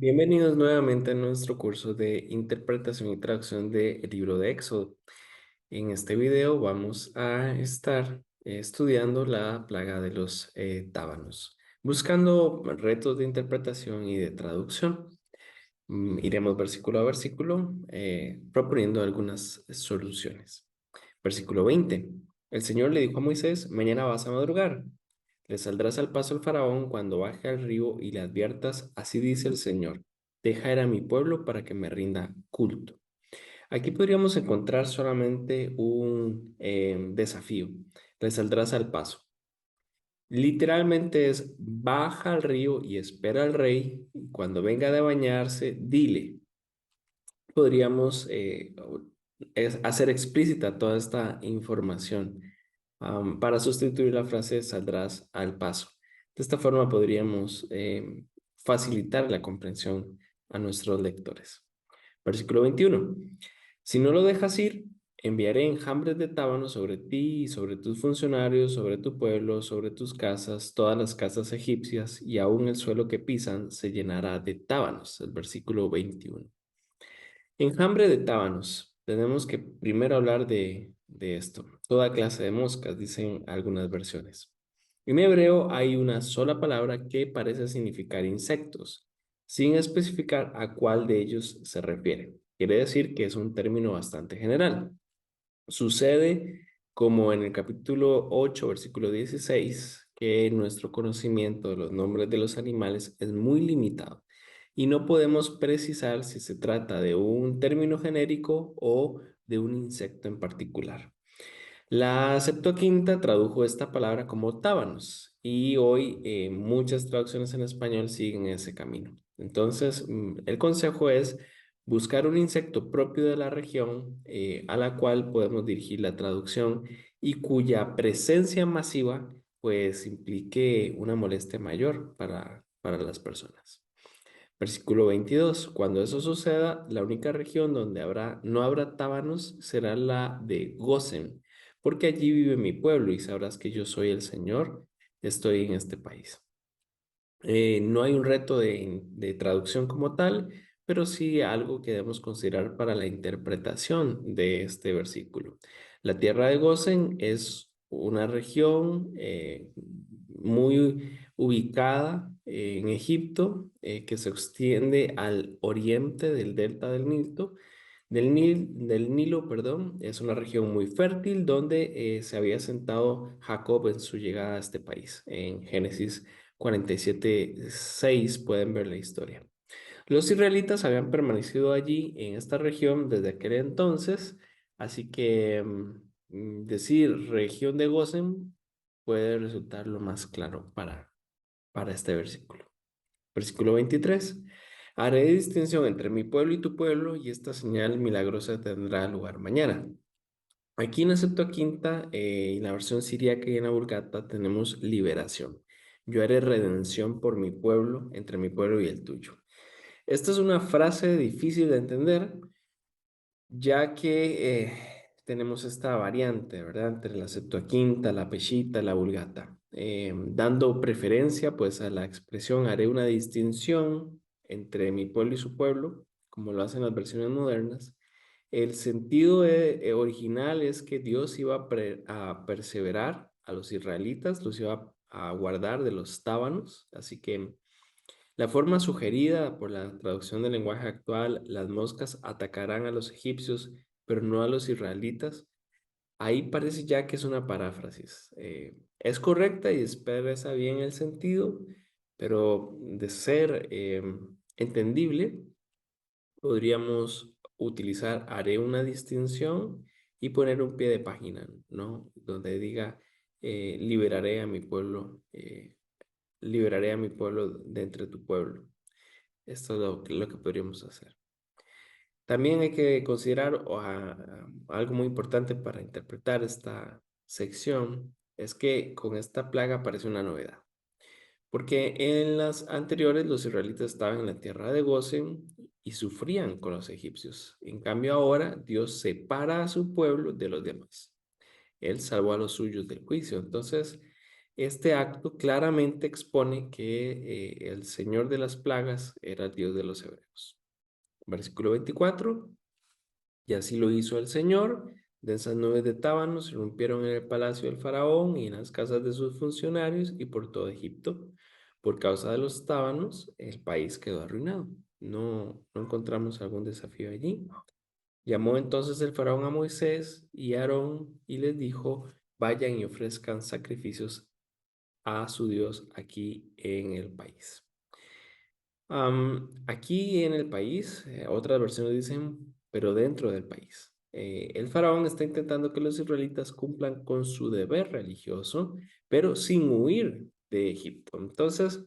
Bienvenidos nuevamente a nuestro curso de interpretación y traducción del libro de Éxodo. En este video vamos a estar estudiando la plaga de los tábanos, buscando retos de interpretación y de traducción. Iremos versículo a versículo proponiendo algunas soluciones. Versículo 20. El Señor le dijo a Moisés: mañana vas a madrugar. Le saldrás al paso al faraón cuando baje al río y le adviertas: así dice el Señor, deja ir a mi pueblo para que me rinda culto. Aquí podríamos encontrar solamente un desafío. Le saldrás al paso. Literalmente es: baja al río y espera al rey, y cuando venga de bañarse, dile. Podríamos hacer explícita toda esta información para sustituir la frase saldrás al paso. De esta forma podríamos facilitar la comprensión a nuestros lectores. Versículo 21. Si no lo dejas ir, enviaré enjambres de tábanos sobre ti y sobre tus funcionarios, sobre tu pueblo, sobre tus casas, todas las casas egipcias, y aún el suelo que pisan se llenará de tábanos. El versículo 21. Enjambre de tábanos. Tenemos que primero hablar de esto. Toda clase de moscas, dicen algunas versiones. En hebreo hay una sola palabra que parece significar insectos, sin especificar a cuál de ellos se refiere. Quiere decir que es un término bastante general. Sucede como en el capítulo 8, versículo 16, que nuestro conocimiento de los nombres de los animales es muy limitado y no podemos precisar si se trata de un término genérico o de un insecto en particular. La Septuaginta tradujo esta palabra como tábanos y hoy muchas traducciones en español siguen ese camino. Entonces, el consejo es buscar un insecto propio de la región a la cual podemos dirigir la traducción y cuya presencia masiva pues implique una molestia mayor para las personas. Versículo 22. Cuando eso suceda, la única región donde no habrá tábanos será la de Gosen, porque allí vive mi pueblo y sabrás que yo soy el Señor, estoy en este país. No hay un reto de traducción como tal, pero sí algo que debemos considerar para la interpretación de este versículo. La tierra de Gosen es una región muy ubicada en Egipto, que se extiende al oriente del delta del Nilo, perdón. Es una región muy fértil donde se había asentado Jacob en su llegada a este país. En Génesis 47:6 pueden ver la historia. Los israelitas habían permanecido allí en esta región desde aquel entonces, así que decir región de Gosen puede resultar lo más claro para este versículo. Versículo 23. Haré distinción entre mi pueblo y tu pueblo, y esta señal milagrosa tendrá lugar mañana. Aquí en la Septuaginta, en la versión siríaca y en la Vulgata tenemos liberación. Yo haré redención por mi pueblo, entre mi pueblo y el tuyo. Esta es una frase difícil de entender, ya que tenemos esta variante, ¿verdad? Entre la Septuaginta, la Peshitta, la Vulgata, dando preferencia pues a la expresión haré una distinción entre mi pueblo y su pueblo, como lo hacen las versiones modernas. El sentido original es que Dios iba a perseverar a los israelitas, los iba a guardar de los tábanos, así que la forma sugerida por la traducción del lenguaje actual, las moscas atacarán a los egipcios, pero no a los israelitas, ahí parece ya que es una paráfrasis. Es correcta y expresa bien el sentido, pero de ser entendible, podríamos utilizar haré una distinción y poner un pie de página, ¿no? Donde diga liberaré a mi pueblo, liberaré a mi pueblo de entre tu pueblo. Esto es lo que podríamos hacer. También hay que considerar algo muy importante para interpretar esta sección, es que con esta plaga aparece una novedad. Porque en las anteriores los israelitas estaban en la tierra de Gosen y sufrían con los egipcios. En cambio ahora Dios separa a su pueblo de los demás. Él salvó a los suyos del juicio. Entonces, Este acto claramente expone que el Señor de las plagas era el Dios de los hebreos. Versículo 24. Y así lo hizo el Señor. Densas nubes de tábanos se rompieron en el palacio del faraón y en las casas de sus funcionarios y por todo Egipto. Por causa de los tábanos, el país quedó arruinado. No encontramos algún desafío allí. Llamó entonces el faraón a Moisés y a Aarón y les dijo, vayan y ofrezcan sacrificios a su Dios aquí en el país. Aquí en el país, otras versiones dicen, pero dentro del país. El faraón está intentando que los israelitas cumplan con su deber religioso, pero sin huir de Egipto. Entonces,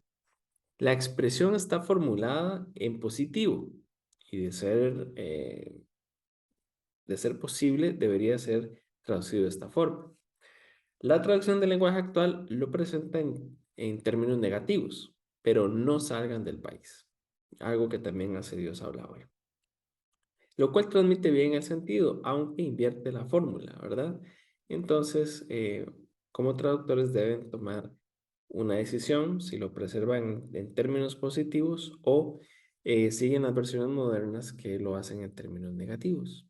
la expresión está formulada en positivo y de ser posible, debería ser traducido de esta forma. La traducción del lenguaje actual lo presenta en términos negativos, pero no salgan del país. Algo que también hace Dios habla hoy. Lo cual transmite bien el sentido, aunque invierte la fórmula, ¿verdad? Entonces, como traductores deben tomar una decisión si lo preservan en términos positivos o siguen las versiones modernas que lo hacen en términos negativos.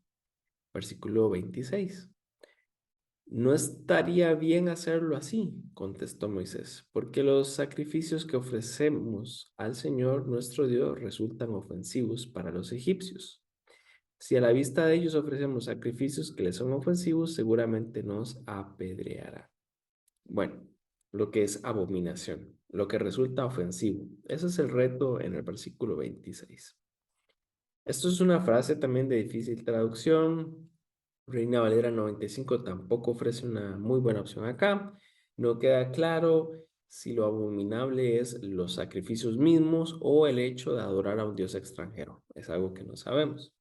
Versículo 26. No estaría bien hacerlo así, contestó Moisés, porque los sacrificios que ofrecemos al Señor nuestro Dios resultan ofensivos para los egipcios. Si a la vista de ellos ofrecemos sacrificios que les son ofensivos, seguramente nos apedreará. Bueno, lo que es abominación, lo que resulta ofensivo. Ese es el reto en el versículo 26. Esto es una frase también de difícil traducción. Reina Valera 95 tampoco ofrece una muy buena opción acá. No queda claro si lo abominable es los sacrificios mismos o el hecho de adorar a un dios extranjero. Es algo que no sabemos.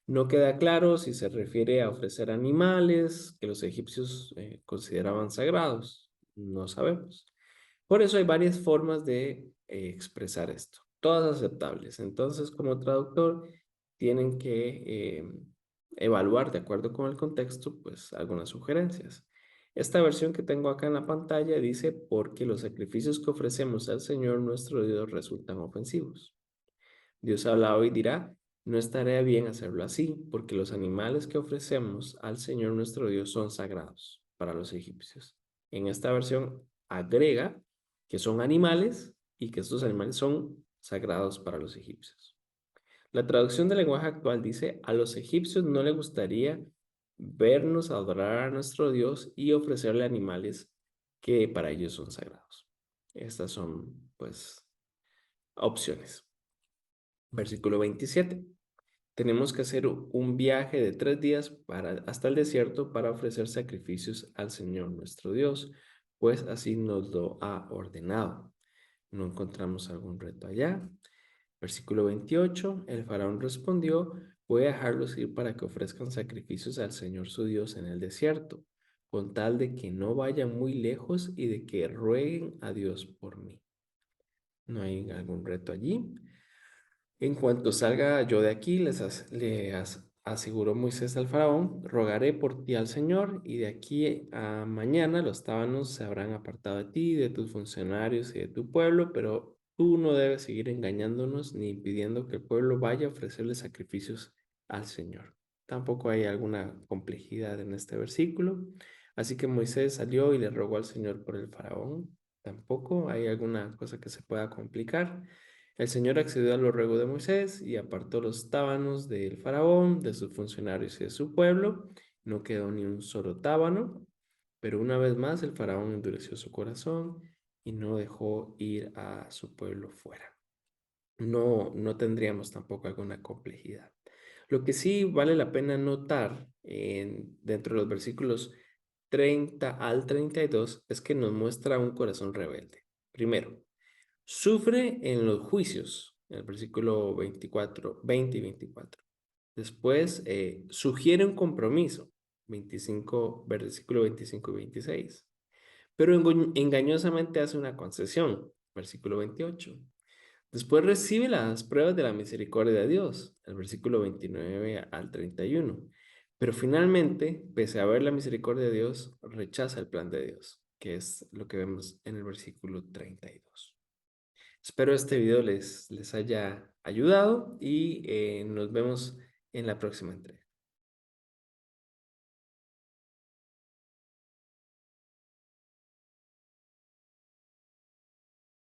No queda claro si se refiere a ofrecer animales que los egipcios consideraban sagrados. No sabemos. Por eso hay varias formas de expresar esto, todas aceptables. Entonces, como traductor, tienen que evaluar de acuerdo con el contexto, pues algunas sugerencias. Esta versión que tengo acá en la pantalla dice, porque los sacrificios que ofrecemos al Señor nuestro Dios resultan ofensivos. Dios habla hoy y dirá, no estaría bien hacerlo así, porque los animales que ofrecemos al Señor nuestro Dios son sagrados para los egipcios. En esta versión agrega que son animales y que estos animales son sagrados para los egipcios. La traducción del lenguaje actual dice, a los egipcios no les gustaría vernos adorar a nuestro Dios y ofrecerle animales que para ellos son sagrados. Estas son, pues, opciones. Versículo 27. Tenemos que hacer un viaje de 3 días hasta el desierto para ofrecer sacrificios al Señor nuestro Dios, pues así nos lo ha ordenado. No encontramos algún reto allá. Versículo 28, el faraón respondió, voy a dejarlos ir para que ofrezcan sacrificios al Señor su Dios en el desierto, con tal de que no vayan muy lejos y de que rueguen a Dios por mí. No hay algún reto allí. En cuanto salga yo de aquí, aseguró Moisés al faraón, rogaré por ti al Señor, y de aquí a mañana los tábanos se habrán apartado de ti, de tus funcionarios y de tu pueblo, pero tú no debes seguir engañándonos ni impidiendo que el pueblo vaya a ofrecerle sacrificios al Señor. Tampoco hay alguna complejidad en este versículo. Así que Moisés salió y le rogó al Señor por el faraón. Tampoco hay alguna cosa que se pueda complicar. El Señor accedió a los ruegos de Moisés y apartó los tábanos del faraón, de sus funcionarios y de su pueblo. No quedó ni un solo tábano, pero una vez más el faraón endureció su corazón y no dejó ir a su pueblo fuera. No tendríamos tampoco alguna complejidad. Lo que sí vale la pena notar dentro de los versículos 30 al 32 es que nos muestra un corazón rebelde. Primero, sufre en los juicios, en el versículo 24, 20 y 24. Después, sugiere un compromiso, 25, versículo 25 y 26. Pero engañosamente hace una concesión, versículo 28. Después recibe las pruebas de la misericordia de Dios, el versículo 29 al 31. Pero finalmente, pese a ver la misericordia de Dios, rechaza el plan de Dios. que es lo que vemos en el versículo 32. Espero este video les haya ayudado y nos vemos en la próxima entrega.